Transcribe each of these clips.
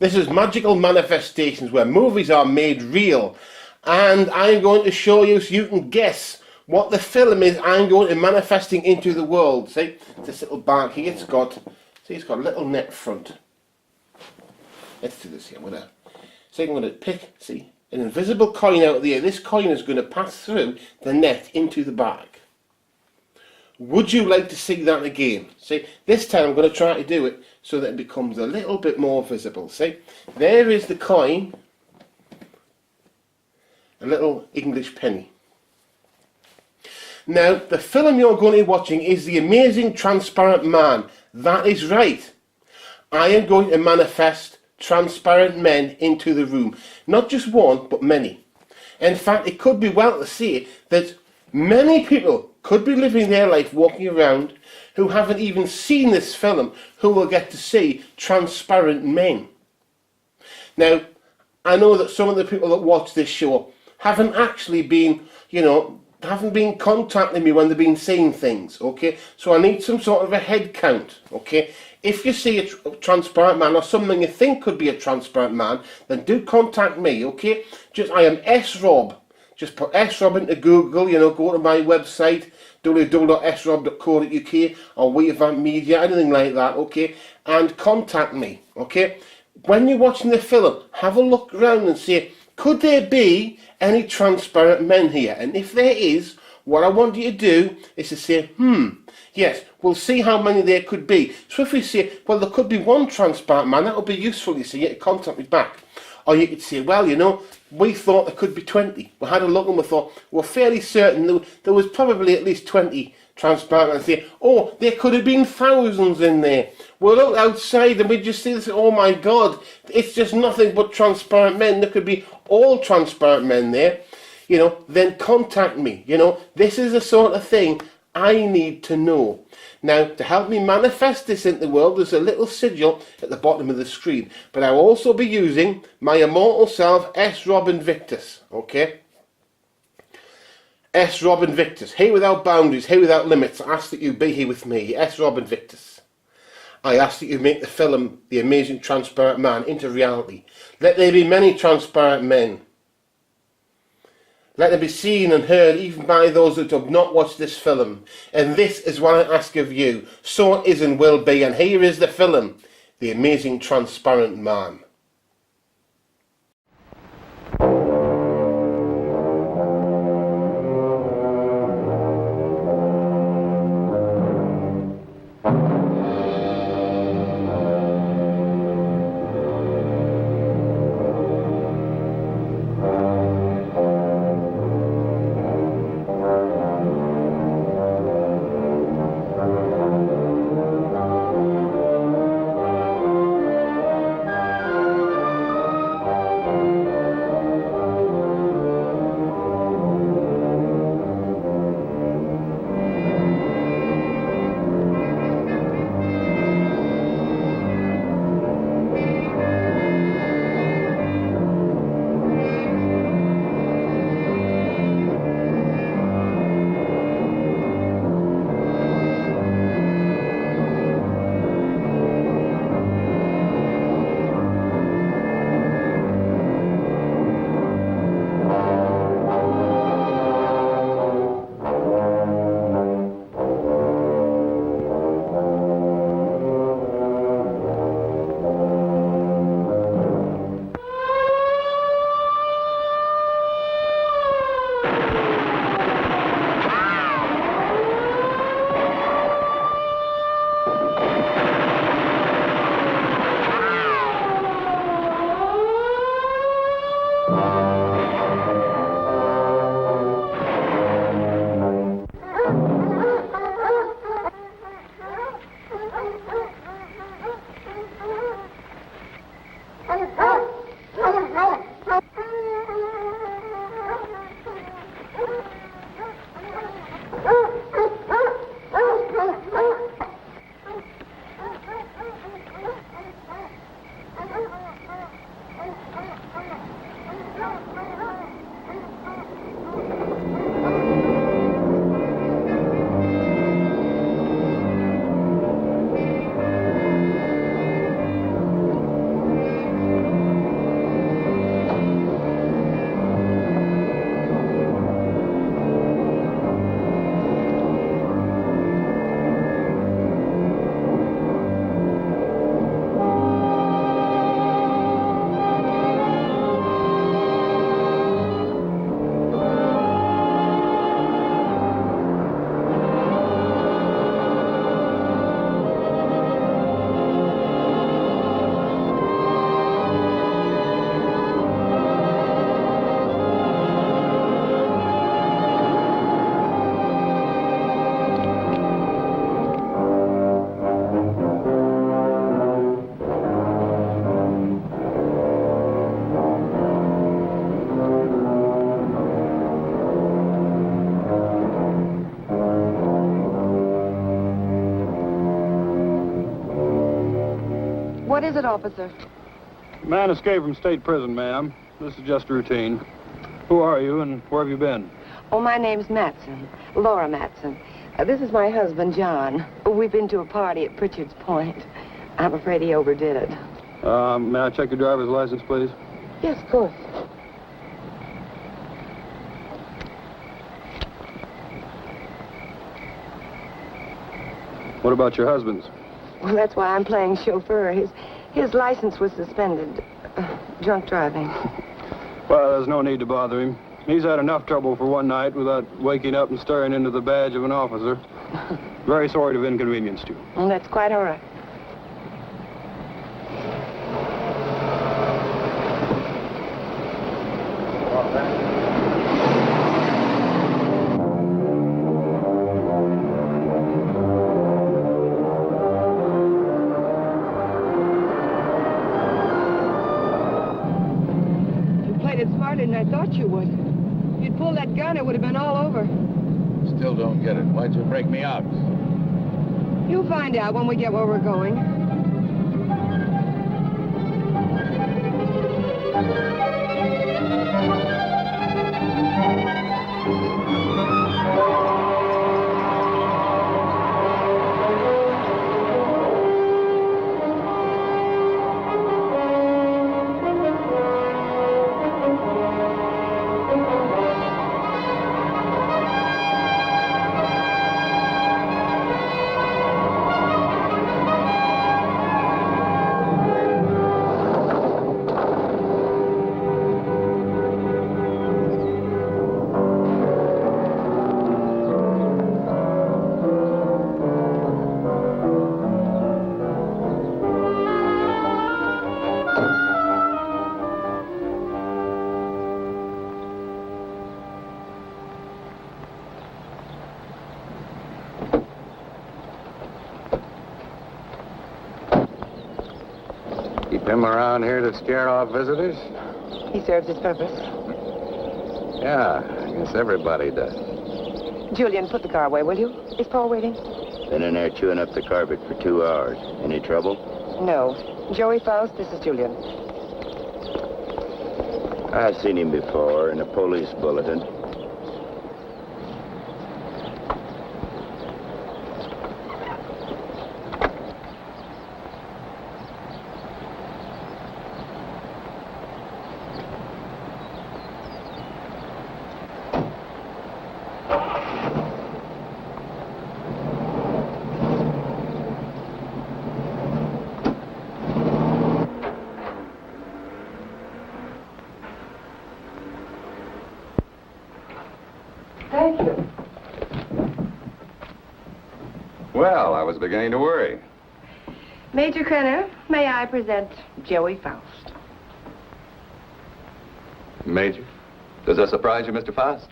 This is magical manifestations where movies are made real. And I'm going to show you so you can guess what the film is I'm going to manifesting into the world. See, this little bag here, it's got a little net front. Let's do this here. I'm going to pick, see, an invisible coin out of the air. This coin is going to pass through the net into the bag. Would you like to see that again? See, this time I'm going to try to do it so that it becomes a little bit more visible. See, there is the coin, a little English penny. Now, the film you're going to be watching is The Amazing Transparent Man. That is right. I am going to manifest transparent men into the room. Not just one, but many. In fact, it could be well to say that many people could be living their life walking around who haven't even seen this film, who will get to see transparent men. Now, I know that some of the people that watch this show haven't actually been, haven't been contacting me when they've been saying things, okay? So I need some sort of a head count, okay? If you see a transparent man or something you think could be a transparent man, then do contact me, okay? I am S-Rob. Just put S-Rob into Google, go to my website, www.srob.co.uk or Wavant Media, anything like that, okay? And contact me, okay? When you're watching the film, have a look around and say, could there be any transparent men here? And if there is, what I want you to do is to say, yes, we'll see how many there could be. So if we say, well, there could be one transparent man, that would be useful, you see, you can contact me back. Or you could say, well, we thought there could be 20. We had a look and we thought, we're fairly certain there was probably at least 20 transparent men. Say, oh, there could have been thousands in there. We'll look outside and we just see this, oh my God, it's just nothing but transparent men. There could be all transparent men there. Then contact me. This is the sort of thing I need to know. Now, to help me manifest this into the world, there's a little sigil at the bottom of the screen. But I'll also be using my immortal self, S. Rob Invictus. Okay? S. Rob Invictus. Here without boundaries, here without limits. I ask that you be here with me. S. Rob Invictus. I ask that you make the film, The Amazing Transparent Man, into reality. Let there be many transparent men. Let them be seen and heard even by those that have not watched this film. And this is what I ask of you. So it is and will be. And here is the film, The Amazing Transparent Man. What is it, officer? Man escaped from state prison, ma'am. This is just routine. Who are you and where have you been? Oh, my name's Matson. Laura Matson. This is my husband, John. We've been to a party at Pritchard's Point. I'm afraid he overdid it. May I check your driver's license, please? Yes, of course. What about your husband's? Well, that's why I'm playing chauffeur. His license was suspended. Drunk driving. Well, there's no need to bother him. He's had enough trouble for one night without waking up and staring into the badge of an officer. Very sorry to have inconvenienced you. Well, that's quite all right. than I thought you would. If you'd pulled that gun, it would have been all over. Still don't get it. Why'd you break me out? You'll find out when we get where we're going. Keep him around here to scare off visitors? He serves his purpose. Yeah, I guess everybody does. Julian, put the car away, will you? Is Paul waiting? Been in there chewing up the carpet for 2 hours. Any trouble? No. Joey Faust, this is Julian. I've seen him before in a police bulletin. Thank you. Well, I was beginning to worry. Major Krenner, may I present Joey Faust? Major? Does that surprise you, Mr. Faust?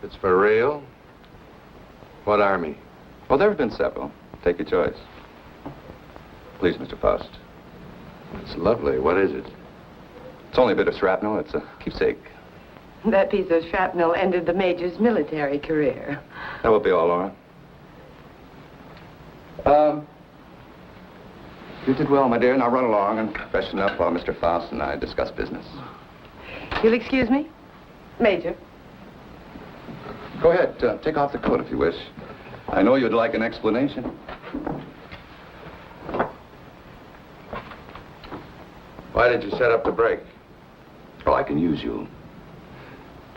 It's for real? What army? Well, there have been several. Take your choice. Please, Mr. Faust. It's lovely. What is it? It's only a bit of shrapnel. It's a keepsake. That piece of shrapnel ended the Major's military career. That will be all, Laura. You did well, my dear. Now run along and freshen up while Mr. Faust and I discuss business. You'll excuse me? Major. Go ahead. Take off the coat if you wish. I know you'd like an explanation. Why did you set up the break? Oh, I can use you.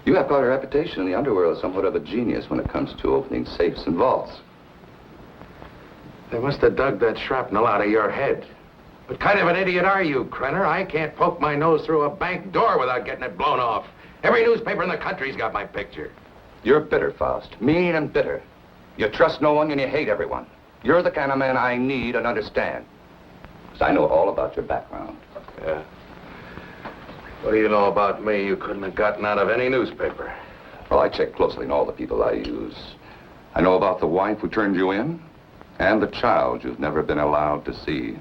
You have quite a reputation in the underworld, somewhat of a genius when it comes to opening safes and vaults. They must have dug that shrapnel out of your head. What kind of an idiot are you, Krenner? I can't poke my nose through a bank door without getting it blown off. Every newspaper in the country's got my picture. You're bitter, Faust. Mean and bitter. You trust no one and you hate everyone. You're the kind of man I need and understand. 'Cause I know all about your background. Yeah. What do you know about me you couldn't have gotten out of any newspaper? Well, I check closely on all the people I use. I know about the wife who turned you in and the child you've never been allowed to see.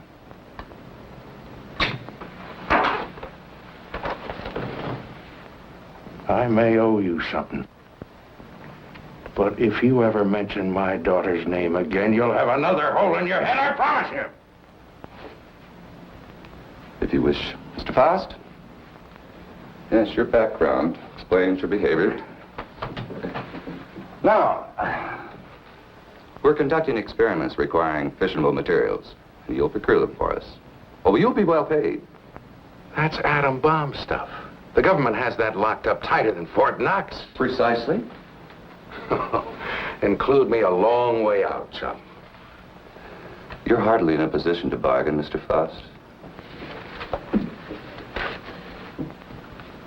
I may owe you something. But if you ever mention my daughter's name again, you'll have another hole in your head, I promise you. wish. Mr. Faust? Yes, your background explains your behavior. Now, we're conducting experiments requiring fissionable materials, and you'll procure them for us. Oh, you'll be well paid. That's atom bomb stuff. The government has that locked up tighter than Fort Knox. Precisely. Include me a long way out, chum. You're hardly in a position to bargain, Mr. Faust.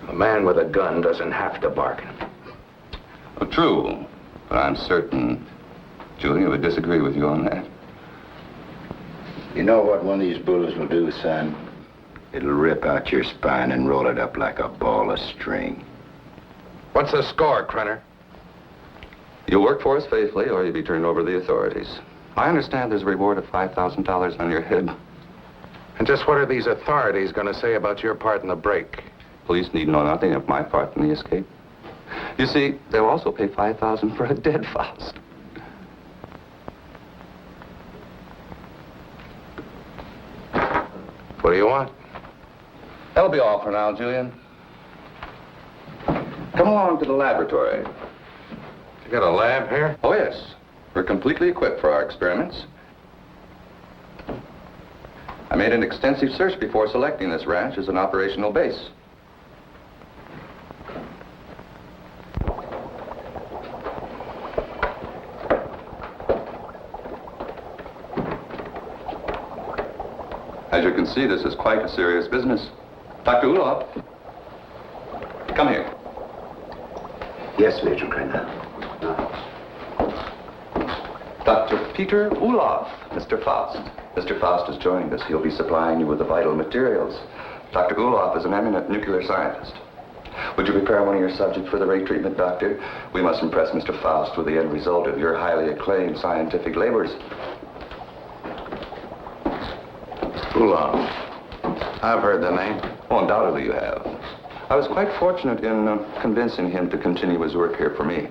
A man with a gun doesn't have to bargain. Oh, true, but I'm certain Julia would disagree with you on that. You know what one of these bullets will do, son? It'll rip out your spine and roll it up like a ball of string. What's the score, Krenner? You'll work for us faithfully, or you'll be turned over to the authorities. I understand there's a reward of $5,000 on your head. And just what are these authorities going to say about your part in the break? Police need know nothing of my part in the escape. You see, they'll also pay $5,000 for a dead Faust. What do you want? That'll be all for now, Julian. Come along to the laboratory. You got a lab here? Oh, yes. We're completely equipped for our experiments. I made an extensive search before selecting this ranch as an operational base. As you can see, this is quite a serious business. Dr. Ulof, come here. Yes, Major Krenner. Dr. Peter Ulof, Mr. Faust. Mr. Faust has joined us. He'll be supplying you with the vital materials. Dr. Ulof is an eminent nuclear scientist. Would you prepare one of your subjects for the ray treatment, Doctor? We must impress Mr. Faust with the end result of your highly acclaimed scientific labors. Ulof. I've heard the name. Oh, undoubtedly you have. I was quite fortunate in convincing him to continue his work here for me.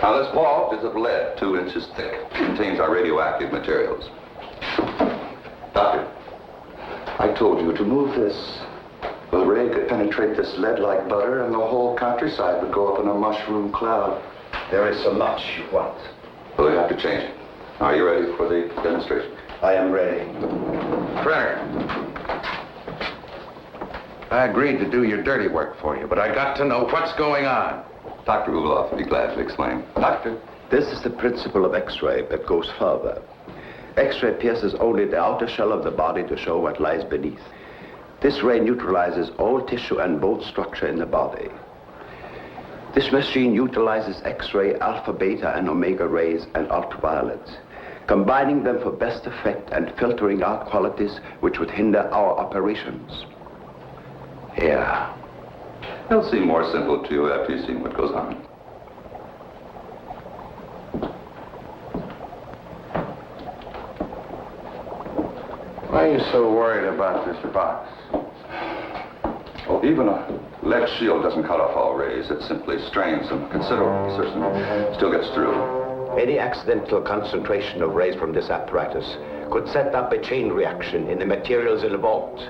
Now, this vault is of lead, 2 inches thick. It contains our radioactive materials. Doctor, I told you to move this. The ray could penetrate this lead like butter, and the whole countryside would go up in a mushroom cloud. There is so much you want. Well, we have to change it. Are you ready for the demonstration? I am ready. Krenner. I agreed to do your dirty work for you, but I got to know what's going on. Dr. Ulof would be glad to explain. Doctor? This is the principle of X-ray that goes further. X-ray pierces only the outer shell of the body to show what lies beneath. This ray neutralizes all tissue and bone structure in the body. This machine utilizes X-ray, alpha, beta, and omega rays and ultraviolet, combining them for best effect and filtering out qualities which would hinder our operations. Yeah. It'll seem more simple to you after you've seen what goes on. Why are you so worried about this box? Well, even a lead shield doesn't cut off all rays. It simply strains them. Considerable precision still gets through. Any accidental concentration of rays from this apparatus could set up a chain reaction in the materials in the vault.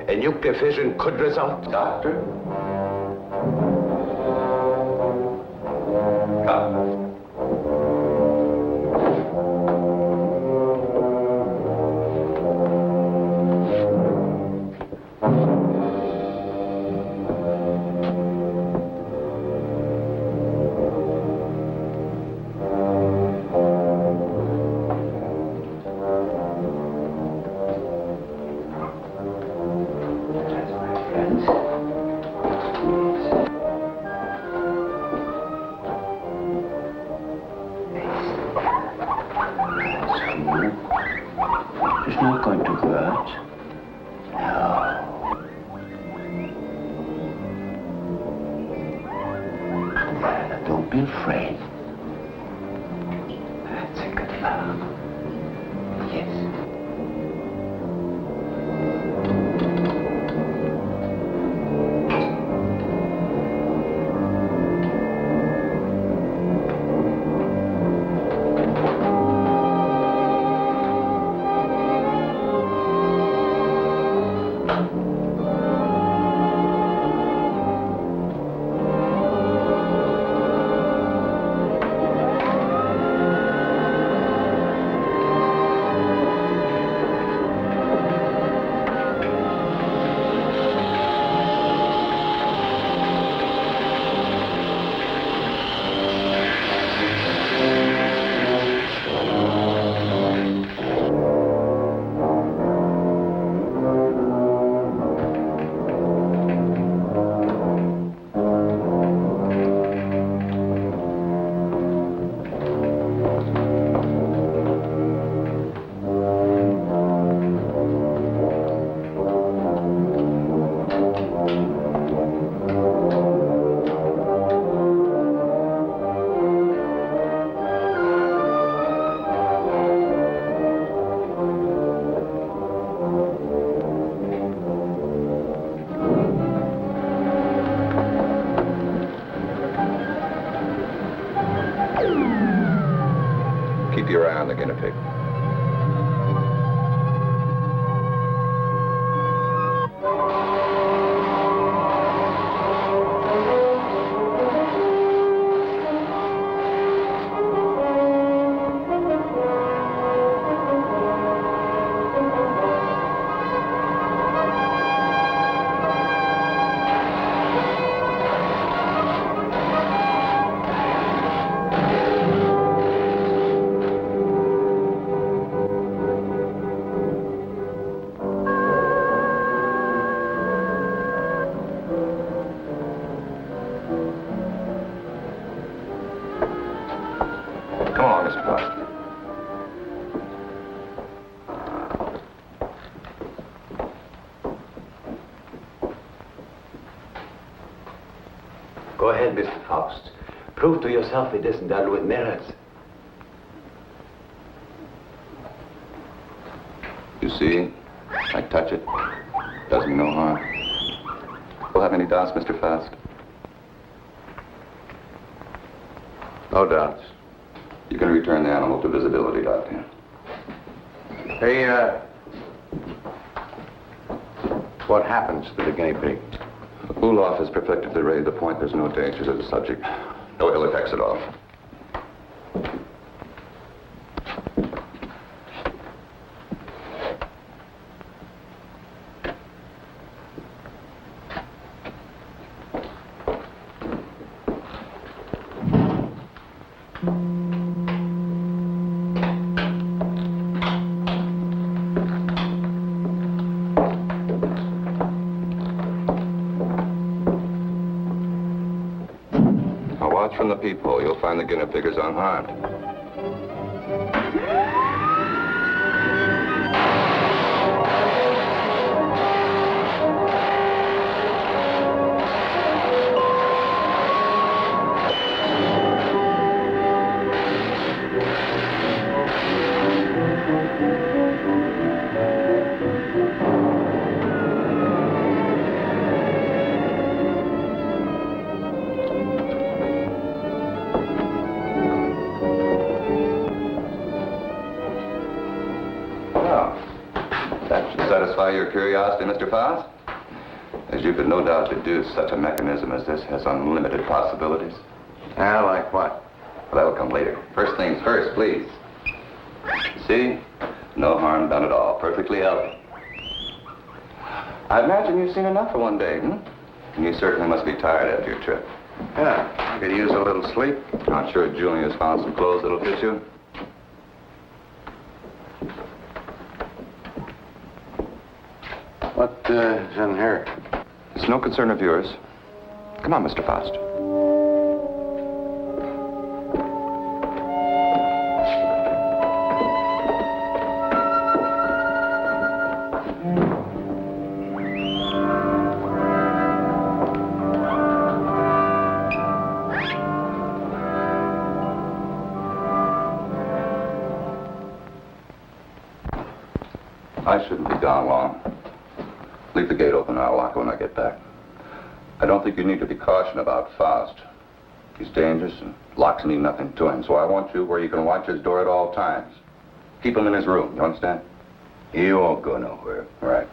A nuclear fission could result. Doctor? Come. It's not going to hurt. No. Don't be afraid. That's a good fellow. Yes. the guinea pig. Come along, Mr. Foster. Go ahead, Mr. Faust. Prove to yourself it isn't done with mirrors. You see, I touch it. Does me no harm. We'll have any doubts, Mr. Faust? No doubts. You can return the animal to visibility, Doctor. Hey, what happens to the guinea pig? Ulof has perfected the ray to the point there's no danger to the subject. No ill effects at all. Watch from the peephole. You'll find the guinea pig is unharmed. Satisfy your curiosity, Mr. Faust? As you could no doubt deduce, such a mechanism as this has unlimited possibilities. Like what? Well, that'll come later. First things first, please. See? No harm done at all. Perfectly healthy. I imagine you've seen enough for one day, hmm? And you certainly must be tired after your trip. Yeah, could use a little sleep. Not sure Julia's found some clothes that'll fit you? What is in here? It's no concern of yours. Come on, Mr. Faust. I shouldn't be gone long. Leave the gate open and I'll lock it when I get back. I don't think you need to be cautious about Faust. He's dangerous and locks mean nothing to him, so I want you where you can watch his door at all times. Keep him in his room, you understand? He won't go nowhere. All right.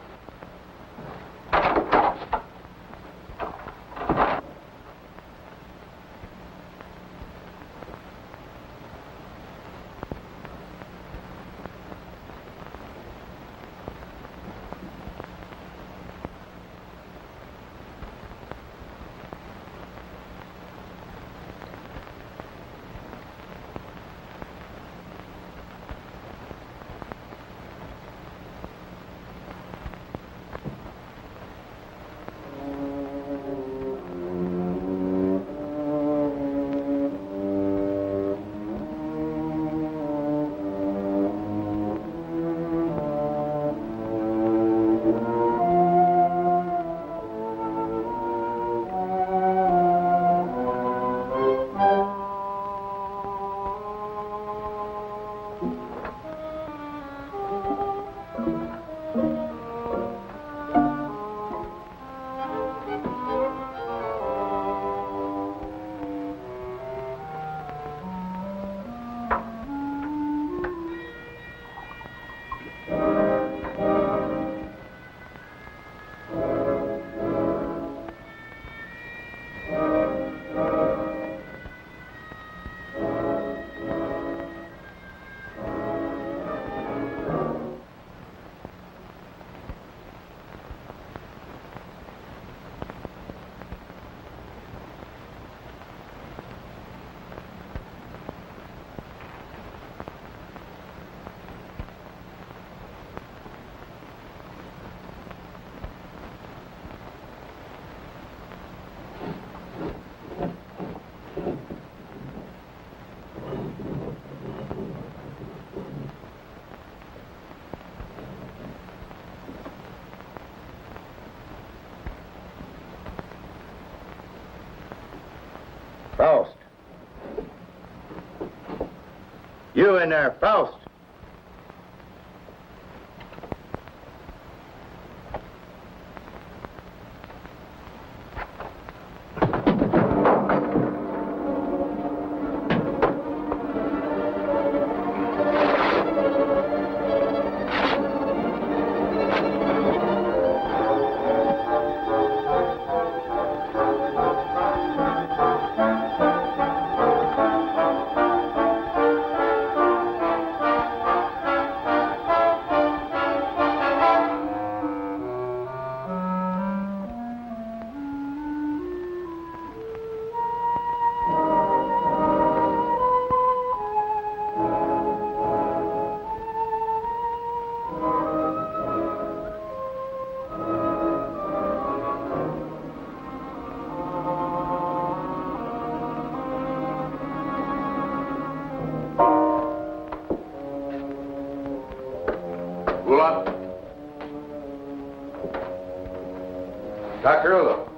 Faust. You in there, Faust. Dr. Ulo.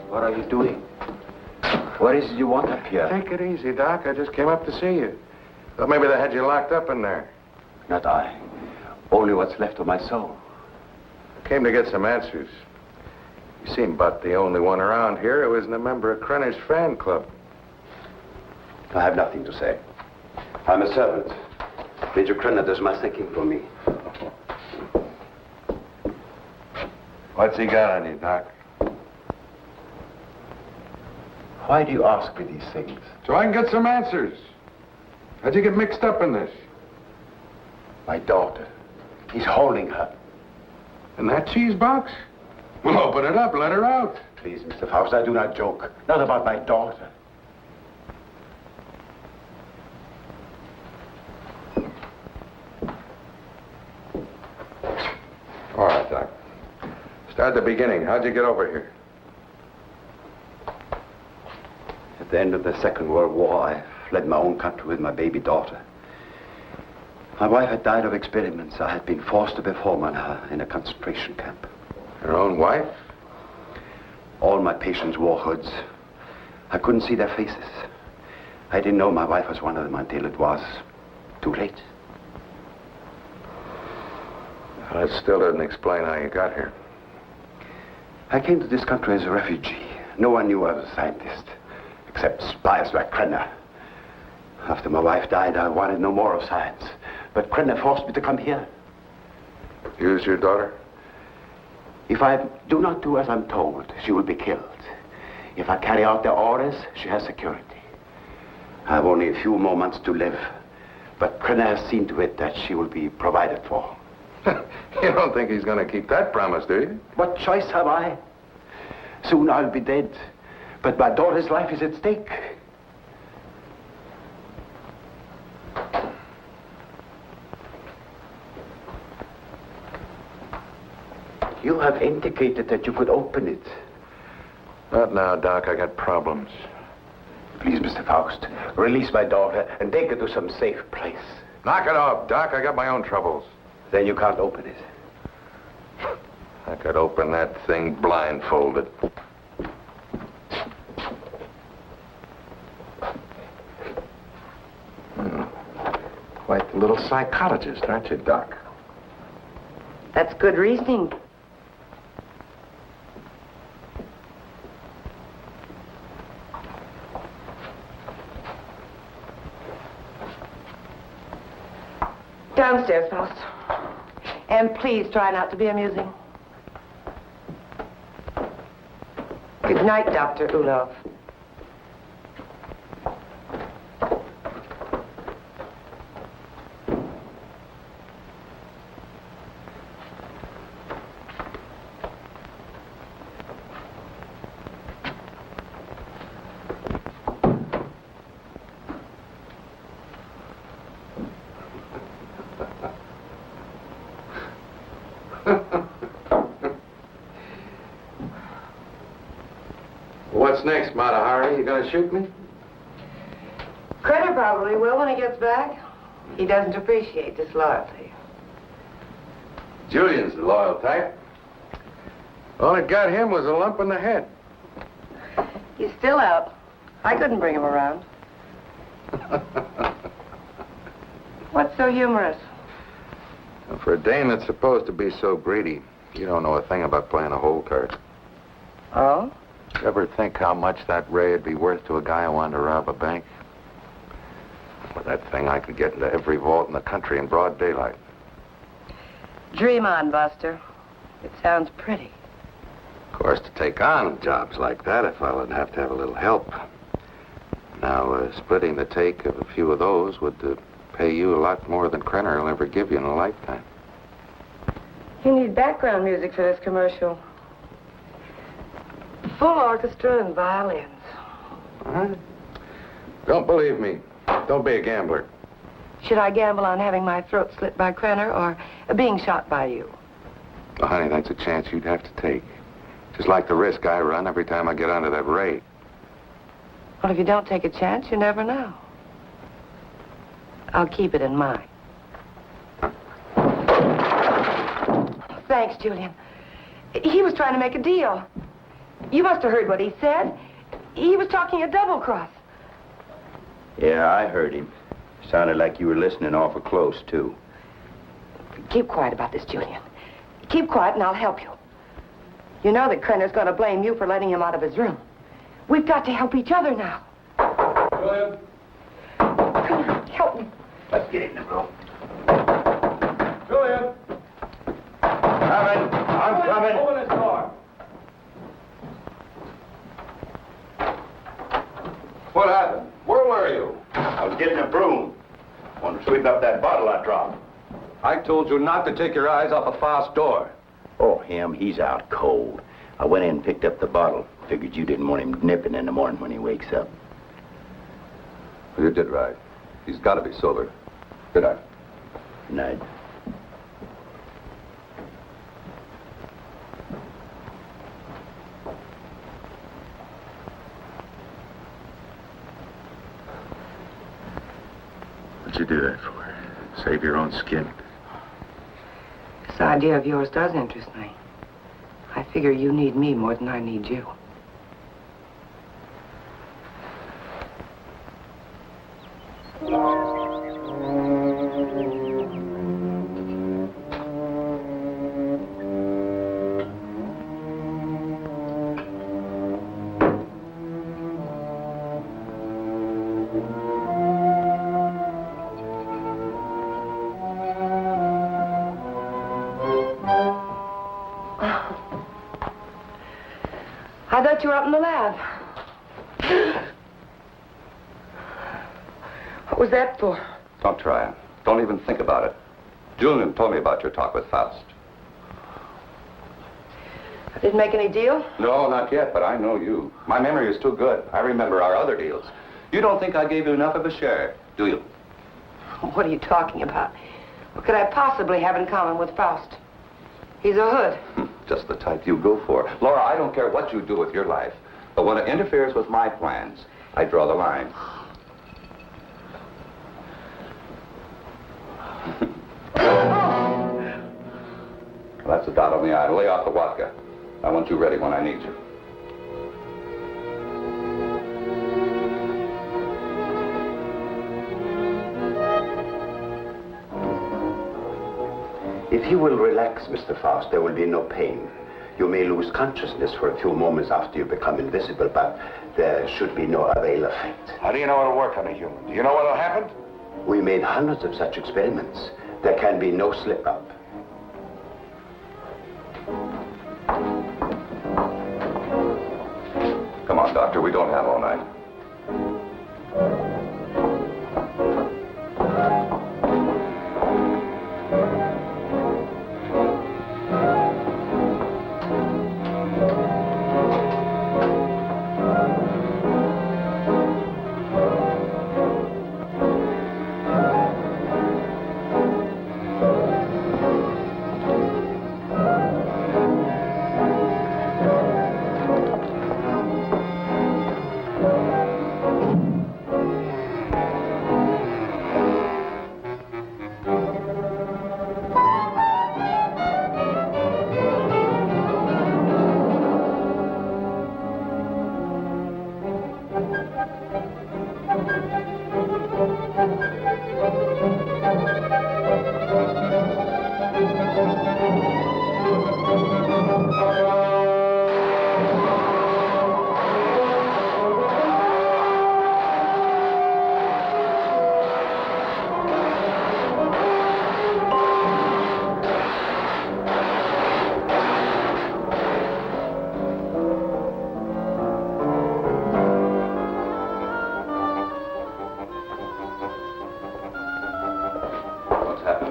What are you doing? What is it you want up here? Take it easy, Doc. I just came up to see you. Thought maybe they had you locked up in there. Not I. Only what's left of my soul. I came to get some answers. You seem about the only one around here who isn't a member of Krenner's fan club. I have nothing to say. I'm a servant. Major Krenner does my thinking for me. What's he got on you, Doc? Why do you ask me these things? So I can get some answers. How'd you get mixed up in this? My daughter. He's holding her. In that cheese box? Well, open it up. Let her out. Please, Mr. Faust, I do not joke. Not about my daughter. All right, Doc. Start at the beginning. How'd you get over here? At the end of the Second World War, I fled my own country with my baby daughter. My wife had died of experiments. I had been forced to perform on her in a concentration camp. Your own wife? All my patients wore hoods. I couldn't see their faces. I didn't know my wife was one of them until it was too late. Well, that still doesn't explain how you got here. I came to this country as a refugee. No one knew I was a scientist, except spies like Krenner. After my wife died, I wanted no more of science. But Krenner forced me to come here. Use your daughter? If I do not do as I'm told, she will be killed. If I carry out their orders, she has security. I have only a few more months to live, but Krenner has seen to it that she will be provided for. You don't think he's going to keep that promise, do you? What choice have I? Soon I'll be dead, but my daughter's life is at stake. You have indicated that you could open it. Not now, Doc. I got problems. Please, Mr. Faust, release my daughter and take her to some safe place. Knock it off, Doc. I got my own troubles. Then you can't open it. I could open that thing blindfolded. Quite the little psychologist, aren't you, Doc? That's good reasoning. Downstairs, Faust. And please try not to be amusing. Good night, Dr. Ulov. What's next, Mata Hari? You gonna shoot me? Credit probably will when he gets back. He doesn't appreciate disloyalty. Julian's the loyal type. All it got him was a lump in the head. He's still out. I couldn't bring him around. What's so humorous? For a dame that's supposed to be so greedy, you don't know a thing about playing a hole card. Oh? You ever think how much that ray would be worth to a guy who wanted to rob a bank? With that thing, I could get into every vault in the country in broad daylight. Dream on, Buster. It sounds pretty. Of course, to take on jobs like that, a fella'd have to have a little help. Now, splitting the take of a few of those would pay you a lot more than Krenner will ever give you in a lifetime. You need background music for this commercial. Full orchestra and violins. Huh? Don't believe me. Don't be a gambler. Should I gamble on having my throat slit by Krenner or being shot by you? Well, honey, that's a chance you'd have to take. Just like the risk I run every time I get onto that ray. Well, if you don't take a chance, you never know. I'll keep it in mind. Thanks, Julian. He was trying to make a deal. You must have heard what he said. He was talking a double cross. Yeah, I heard him. Sounded like you were listening awful close, too. Keep quiet about this, Julian. Keep quiet and I'll help you. You know that Krenner's going to blame you for letting him out of his room. We've got to help each other now. Julian? Krenner, help me. Let's get in the room. Julian? Coming. I'm coming. Open this door. What happened? Where were you? I was getting a broom. Want to sweep up that bottle I dropped. I told you not to take your eyes off a fast door. Oh, him, he's out cold. I went in and picked up the bottle. Figured you didn't want him nipping in the morning when he wakes up. You did right. He's got to be sober. Good night. Night. What'd you do that for? Save your own skin? This idea of yours does interest me. I figure you need me more than I need you. I thought you were up in the lab. What was that for? Don't try it. Don't even think about it. Julian told me about your talk with Faust. I didn't make any deal? No, not yet, but I know you. My memory is too good. I remember our other deals. You don't think I gave you enough of a share, do you? What are you talking about? What could I possibly have in common with Faust? He's a hood. Just the type you go for. Laura, I don't care what you do with your life, but when it interferes with my plans, I draw the line. Well, that's a dot on the I. Lay off the vodka. I want you ready when I need you. If you will relax, Mr. Faust, there will be no pain. You may lose consciousness for a few moments after you become invisible, but there should be no other ill effect. How do you know it'll work on a human? Do you know what'll happen? We made hundreds of such experiments. There can be no slip-up. Come on, Doctor, we don't have all night.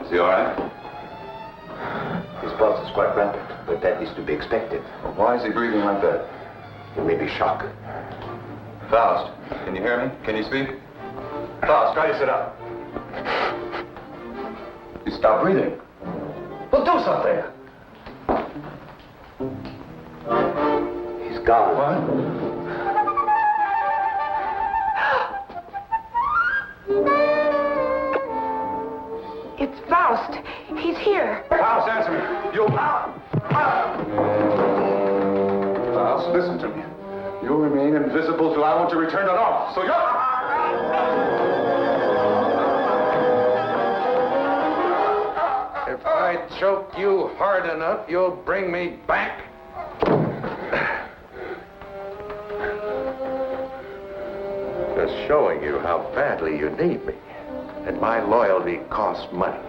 Is he all right? His pulse is quite rapid, but that is to be expected. Why is he breathing like that? It may be shock. Faust, can you hear me? Can you speak? Faust, try to sit up. He stopped breathing. Well, do something. He's gone. What? It's Faust. He's here. Faust, answer me. You... Faust, listen to me. You'll remain invisible till I want to return to normal. So you're... If I choke you hard enough, you'll bring me back. Just showing you how badly you need me. And my loyalty costs money.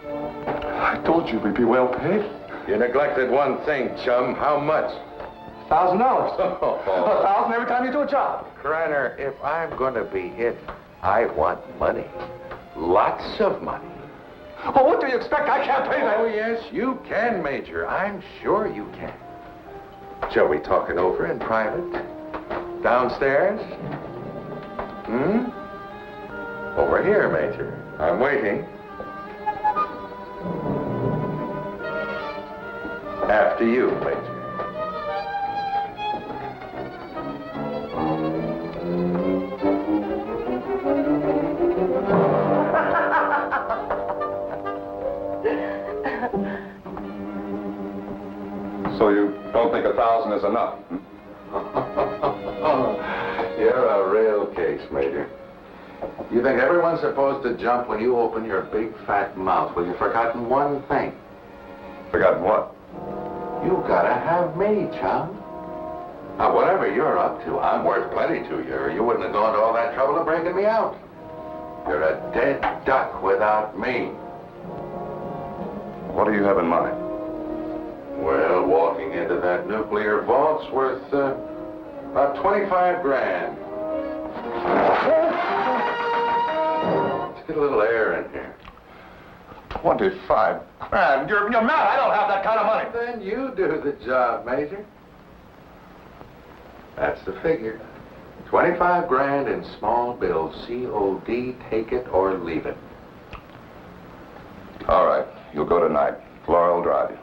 I told you we'd be well paid. You neglected one thing, chum. How much? $1,000. $1,000 every time you do a job. Kreiner, if I'm going to be hit, I want money. Lots of money. Well, what do you expect? I can't pay that. Oh, yes, you can, Major. I'm sure you can. Shall we talk it over in private? Downstairs? Over here, Major. I'm waiting. After you, Major. So you don't think 1,000 is enough? You're a real case, Major. You think everyone's supposed to jump when you open your big fat mouth? Well, you've forgotten one thing. Forgotten what? You gotta have me, chum. Now, whatever you're up to, I'm worth plenty to you, or you wouldn't have gone to all that trouble of breaking me out. You're a dead duck without me. What do you have in mind? Well, walking into that nuclear vault's worth about 25 grand. Let's get a little air in here. 25 grand? You're mad. I don't have that kind of money. Then you do the job, Major. That's the figure. 25 grand in small bills. COD, take it or leave it. All right. You'll go tonight. Laura will drive you.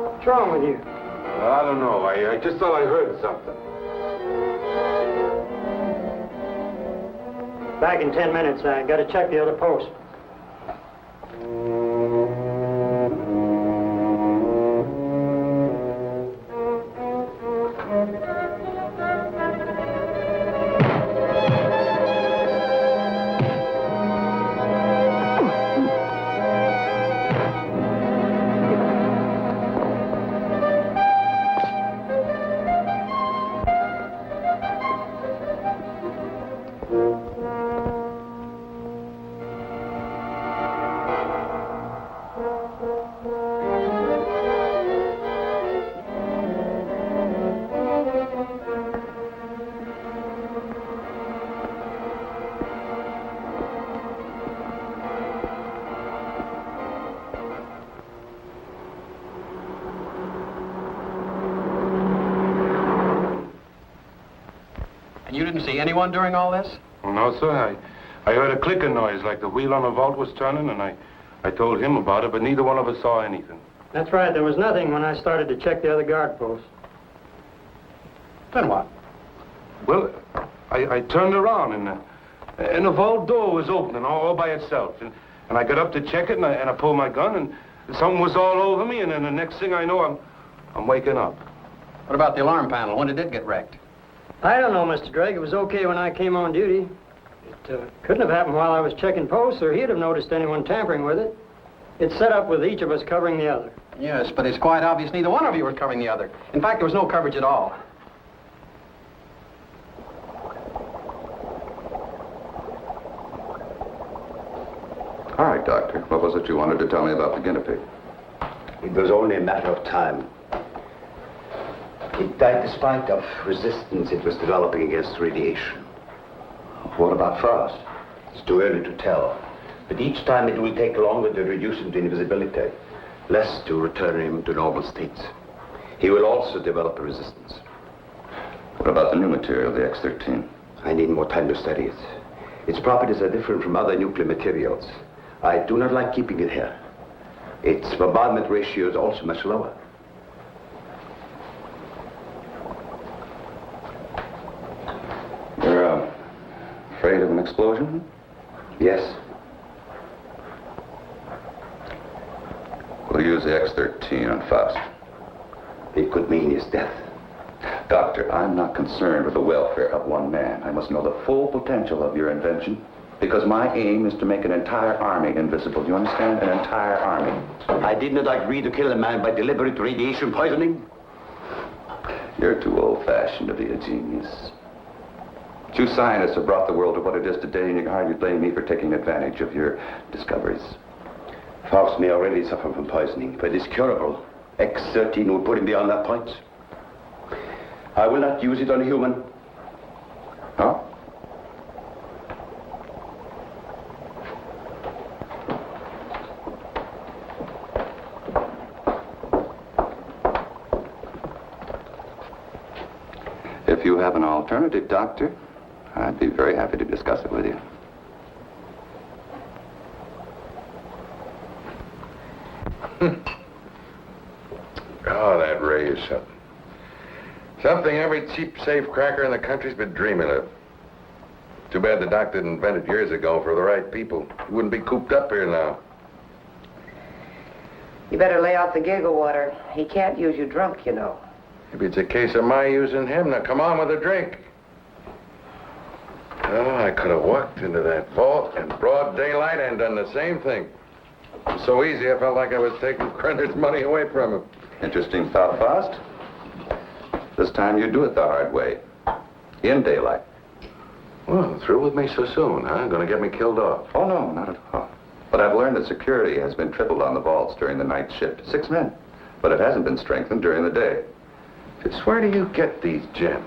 What's wrong with you? I don't know. I just thought I heard something. Back in 10 minutes. I got to check the other post. You didn't see anyone during all this? No, sir. I heard a clicking noise like the wheel on a vault was turning, and I told him about it, but neither one of us saw anything. That's right. There was nothing when I started to check the other guard posts. Then what? Well, I turned around, and the vault door was opening all by itself. And I got up to check it, and I pulled my gun, and something was all over me, and then the next thing I know, I'm waking up. What about the alarm panel? When did it get wrecked? I don't know, Mr. Drake. It was okay when I came on duty. It couldn't have happened while I was checking posts, or he'd have noticed anyone tampering with it. It's set up with each of us covering the other. Yes, but it's quite obvious neither one of you was covering the other. In fact, there was no coverage at all. All right, Doctor. What was it you wanted to tell me about the guinea pig? It was only a matter of time. It died despite of resistance it was developing against radiation. What about Frost? It's too early to tell. But each time it will take longer to reduce him to invisibility, less to return him to normal states. He will also develop a resistance. What about the new material, the X-13? I need more time to study it. Its properties are different from other nuclear materials. I do not like keeping it here. Its bombardment ratio is also much lower. You're afraid of an explosion? Yes. We'll use the X-13 on Faust. It could mean his death. Doctor, I'm not concerned with the welfare of one man. I must know the full potential of your invention, because my aim is to make an entire army invisible. Do you understand? An entire army. I did not agree to kill a man by deliberate radiation poisoning. You're too old-fashioned to be a genius. You scientists have brought the world to what it is today, and you can hardly blame me for taking advantage of your discoveries. Faust may already suffer from poisoning, but it's curable. X-13 will put him beyond that point. I will not use it on a human. Huh? If you have an alternative, Doctor, I'd be very happy to discuss it with you. Oh, that ray is something. Something every cheap, safe cracker in the country's been dreaming of. Too bad the doc didn't invent it years ago for the right people. He wouldn't be cooped up here now. You better lay off the giggle water. He can't use you drunk, you know. Maybe it's a case of my using him. Now, come on with a drink. Oh, I could have walked into that vault in broad daylight and done the same thing. It was so easy, I felt like I was taking Krenner's money away from him. Interesting thought, Faust. This time you do it the hard way. In daylight. Well, through with me so soon, huh? Gonna get me killed off. Oh, no, not at all. But I've learned that security has been tripled on the vaults during the night shift. 6 men. But it hasn't been strengthened during the day. Just where do you get these gems?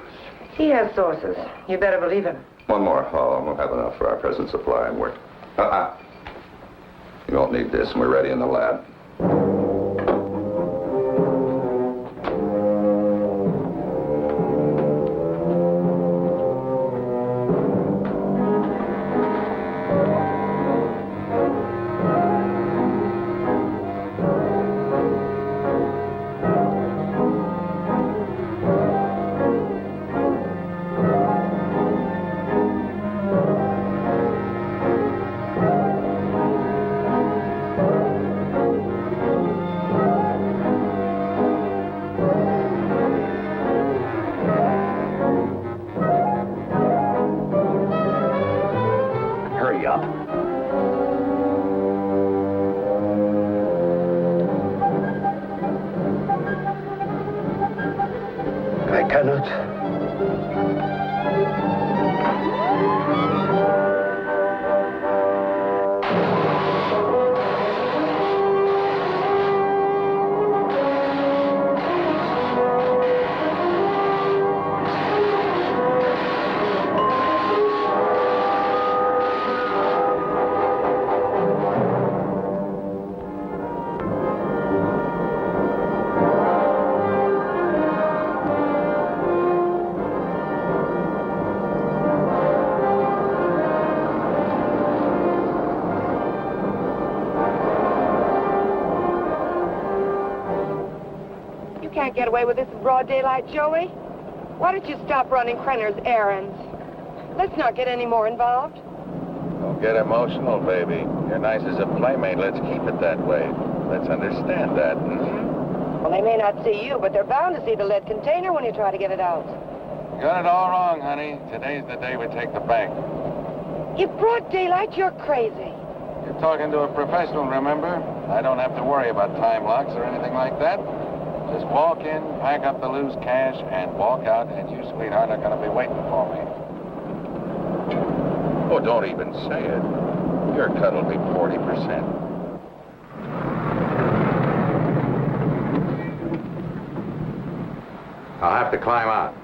He has sources. You better believe him. One more haul, and we'll have enough for our present supply and work. You won't need this, and we're ready in the lab. Hurry up. I cannot. You can't get away with this in broad daylight, Joey. Why don't you stop running Krenner's errands? Let's not get any more involved. Don't get emotional, baby. You're nice as a playmate. Let's keep it that way. Let's understand that, hmm? Well, they may not see you, but they're bound to see the lead container when you try to get it out. You got it all wrong, honey. Today's the day we take the bank. In broad daylight, you're crazy. You're talking to a professional, remember? I don't have to worry about time locks or anything like that. Just walk in, pack up the loose cash, and walk out, and you, sweetheart, are going to be waiting for me. Oh, don't even say it. Your cut will be 40%. I'll have to climb out.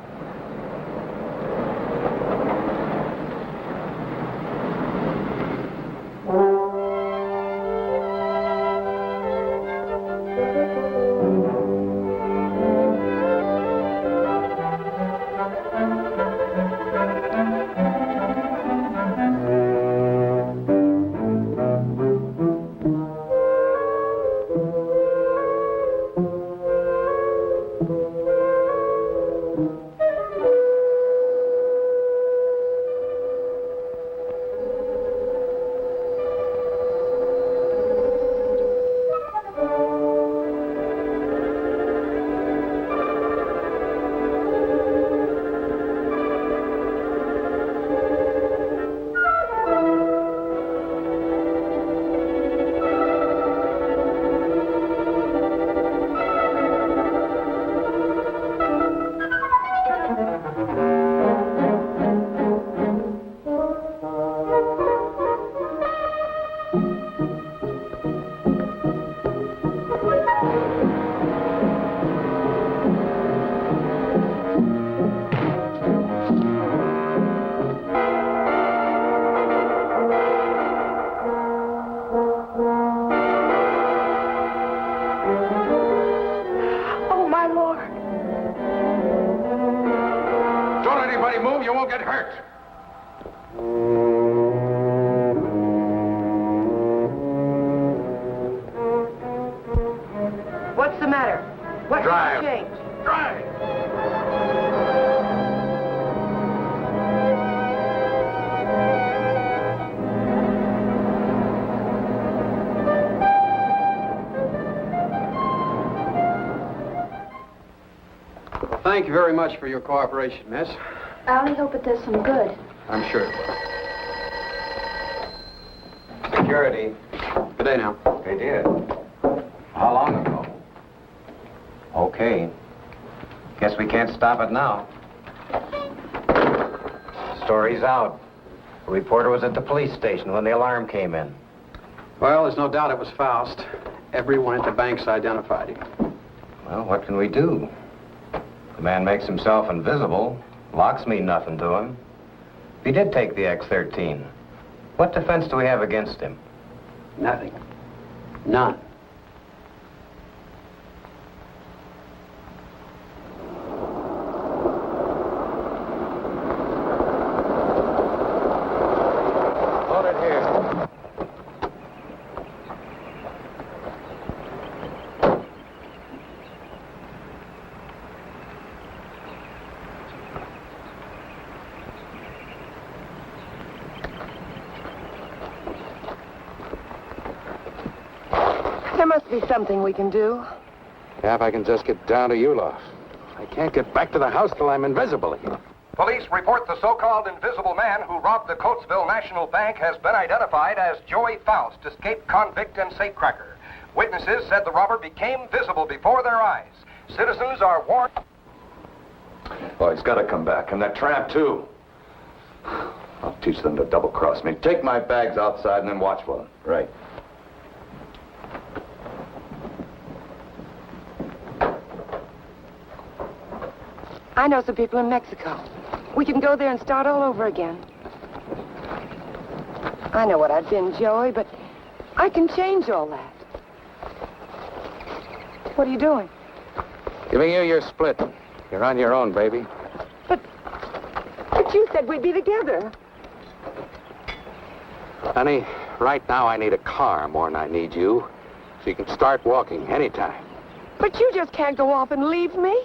What's the matter? What Drive. changed? Drive! Well, thank you very much for your cooperation, miss. I only hope it does some good. I'm sure. Security. Good day now. They did. How long ago? Okay. Guess we can't stop it now. Story's out. The reporter was at the police station when the alarm came in. Well, there's no doubt it was Faust. Everyone at the bank's identified him. Well, what can we do? The man makes himself invisible. Locks mean nothing to him. If he did take the X-13, what defense do we have against him? Nothing. None. Hold it here. There must be something we can do. Yeah, if I can just get down to Ulof. I can't get back to the house till I'm invisible again. Police report the so-called invisible man who robbed the Coatesville National Bank has been identified as Joey Faust, escaped convict and safecracker. Witnesses said the robber became visible before their eyes. Citizens are warned. Oh, he's got to come back. And that tramp, too. I'll teach them to double-cross me. Take my bags outside and then watch for them. Right. I know some people in Mexico. We can go there and start all over again. I know what I've been, Joey, but I can change all that. What are you doing? Giving you your split. You're on your own, baby. But you said we'd be together. Honey, right now I need a car more than I need you. So you can start walking anytime. But you just can't go off and leave me.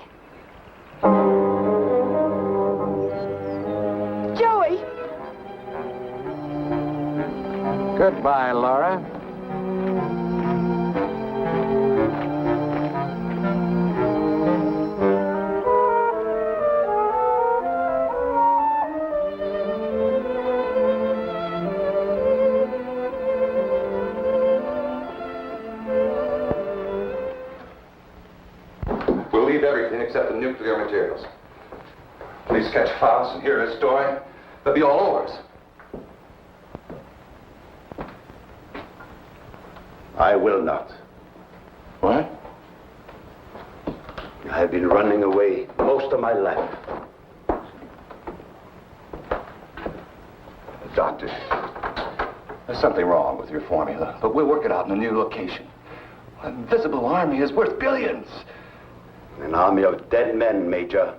Joey! Goodbye, Laura. We'll leave everything except the nuclear materials. Please catch Faust and hear his story. They'll be all over us. I will not. What? I have been running away most of my life. Doctor, there's something wrong with your formula, but we'll work it out in a new location. An invisible army is worth billions. An army of dead men, Major.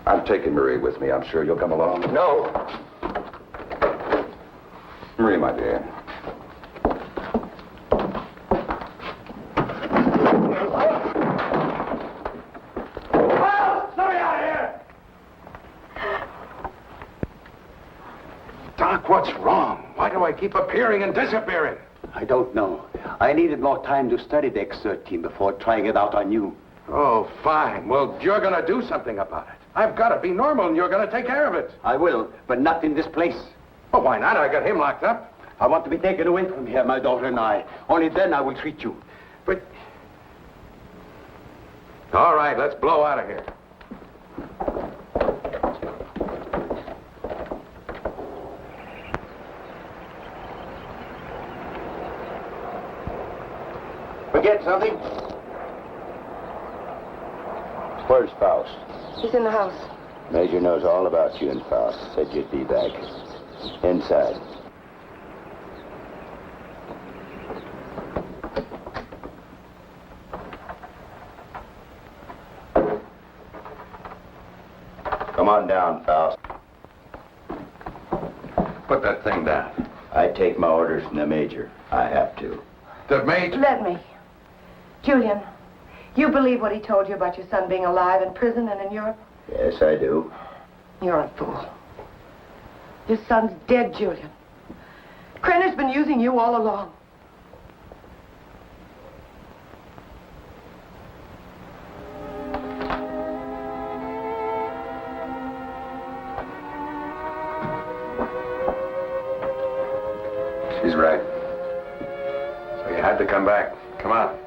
I'm taking Marie with me. I'm sure you'll come along. No. Marie, my dear. Doc, what's wrong? Why do I keep appearing and disappearing? I don't know. I needed more time to study the X-13 before trying it out on you. Oh, fine. Well, you're gonna do something about it. I've got to be normal, and you're gonna take care of it. I will, but not in this place. Well, why not? I got him locked up. I want to be taken away from here, my daughter and I. Only then I will treat you. But... All right, let's blow out of here. Forget something? Where's Faust? He's in the house. Major knows all about you and Faust. Said you'd be back. Inside. Come on down, Faust. Put that thing down. I take my orders from the Major. I have to. The mate? Let me. Julian, you believe what he told you about your son being alive in prison and in Europe? Yes, I do. You're a fool. Your son's dead, Julian. Krenner's been using you all along. She's right. So you had to come back. Come on.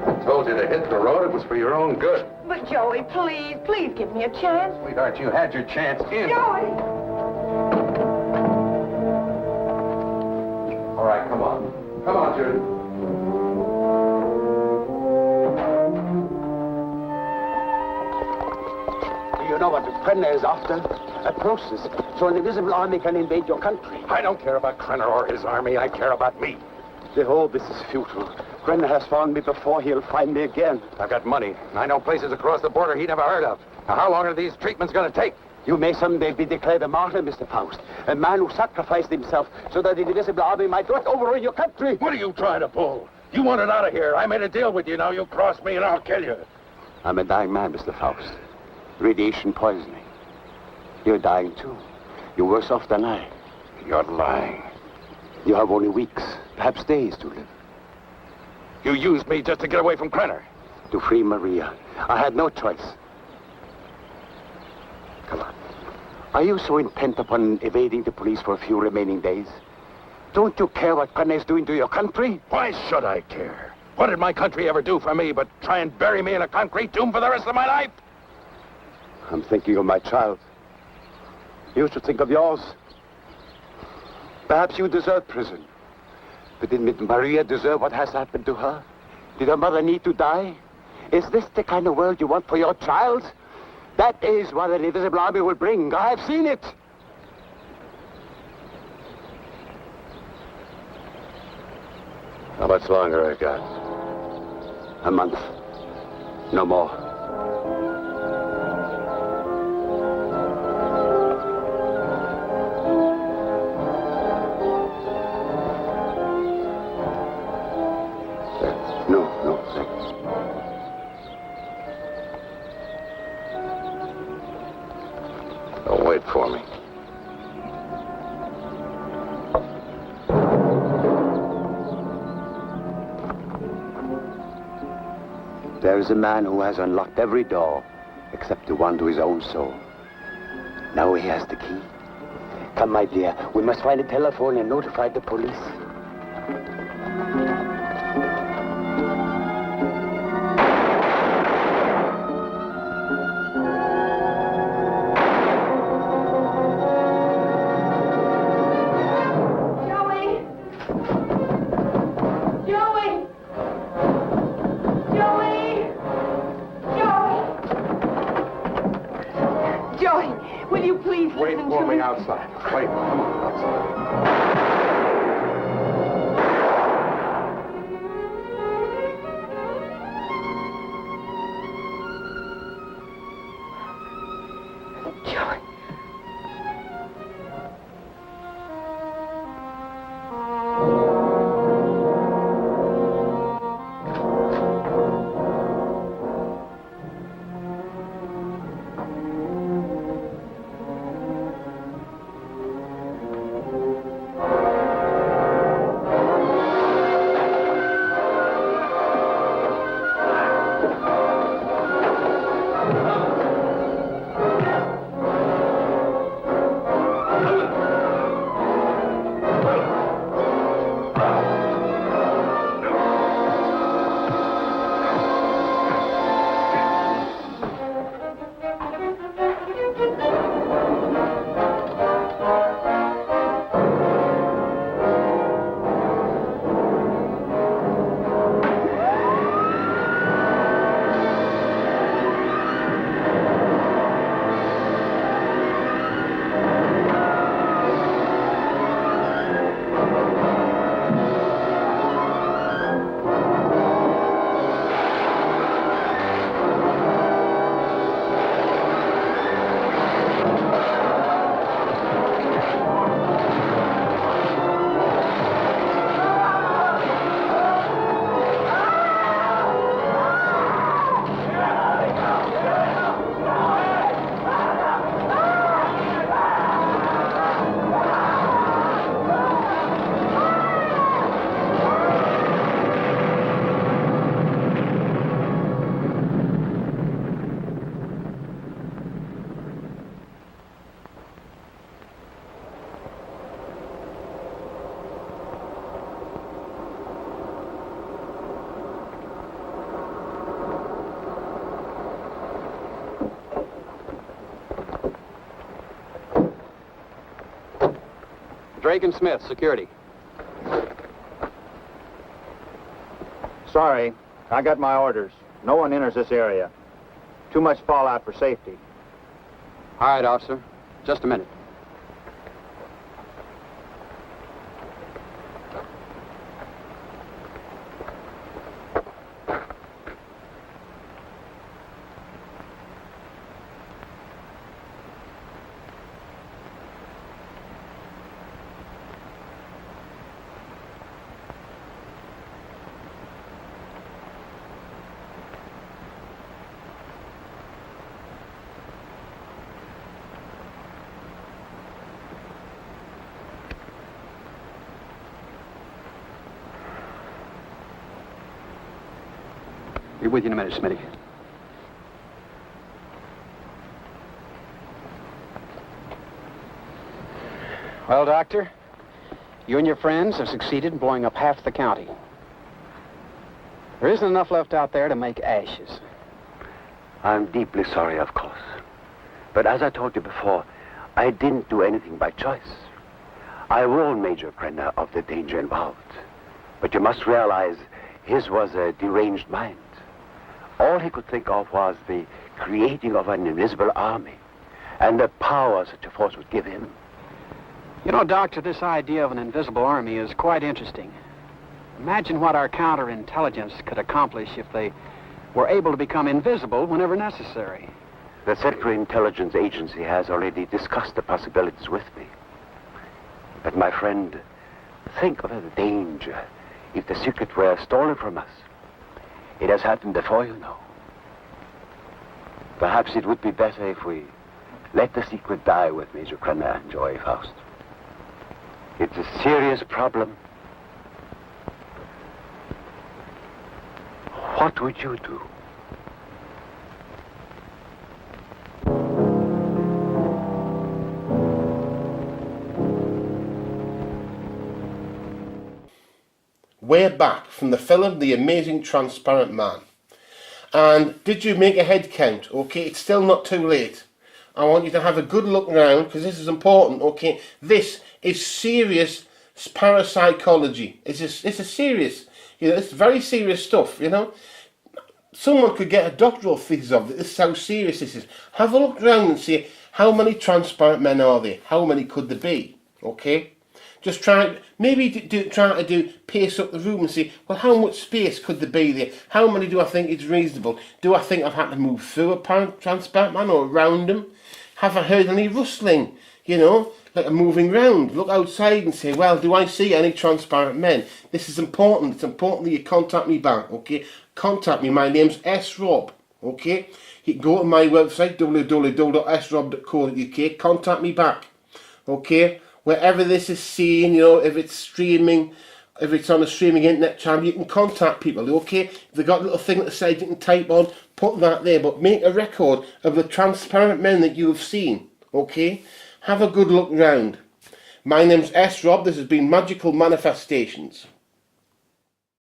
I told you to hit the road. It was for your own good. But Joey, please, please give me a chance. Sweetheart, you had your chance in. Joey! All right, come on. Come on, Judy. Do you know what Krenner is after? A process so an invisible army can invade your country. I don't care about Krenner or his army. I care about me. The whole this is futile. Krenner has found me before. He'll find me again. I've got money. I know places across the border he never heard of. Now, how long are these treatments going to take? You may someday be declared a martyr, Mr. Faust. A man who sacrificed himself so that the invisible army might not overrun your country. What are you trying to pull? You want it out of here. I made a deal with you. Now you cross me and I'll kill you. I'm a dying man, Mr. Faust. Radiation poisoning. You're dying, too. You're worse off than I. You're lying. You have only weeks, perhaps days to live. You used me just to get away from Krenner. To free Maria. I had no choice. Come on. Are you so intent upon evading the police for a few remaining days? Don't you care what Krenner is doing to your country? Why should I care? What did my country ever do for me but try and bury me in a concrete tomb for the rest of my life? I'm thinking of my child. You should think of yours. Perhaps you deserve prison. But did Maria deserve what has happened to her? Did her mother need to die? Is this the kind of world you want for your child? That is what an invisible army will bring. I have seen it. How much longer I got? A month. No more. There is a man who has unlocked every door except the one to his own soul. Now he has the key. Come, my dear, we must find a telephone and notify the police. Wait for me outside. Wait, come on, outside. Joey. Drake and Smith, security. Sorry, I got my orders. No one enters this area. Too much fallout for safety. All right, officer. Just a minute. Be with you in a minute, Smitty. Well, Doctor, you and your friends have succeeded in blowing up half the county. There isn't enough left out there to make ashes. I'm deeply sorry, of course. But as I told you before, I didn't do anything by choice. I warned Major Krenner of the danger involved. But you must realize his was a deranged mind. All he could think of was the creating of an invisible army and the power such a force would give him. You know, Doctor, this idea of an invisible army is quite interesting. Imagine what our counterintelligence could accomplish if they were able to become invisible whenever necessary. The Central Intelligence Agency has already discussed the possibilities with me. But my friend, think of the danger if the secret were stolen from us. It has happened before, you know. Perhaps it would be better if we let the secret die with Major Krenner and Joey Faust. It's a serious problem. What would you do? way back from the film The Amazing Transparent Man. And did you make a head count? Okay, it's still not too late. I want you to have a good look around because this is important. Okay, this is serious parapsychology. It's a serious, it's very serious stuff. Someone could get a doctoral thesis of it. This is how serious this is. Have a look around and see how many transparent men are there. How many could there be? Okay. Just try to do pace up the room and see, well, how much space could there be there? How many do I think is reasonable? Do I think I've had to move through a transparent man or around him? Have I heard any rustling? Like a moving round. Look outside and say, well, do I see any transparent men? This is important. It's important that you contact me back, okay? Contact me. My name's S. Rob, okay? You can go to my website, www.srob.co.uk. Contact me back, okay? Wherever this is seen, if it's streaming, if it's on a streaming internet channel, you can contact people, okay? If they've got a little thing at the side you can type on, put that there, but make a record of the transparent men that you have seen, okay? Have a good look round. My name's S. Rob. This has been Magical Manifestations.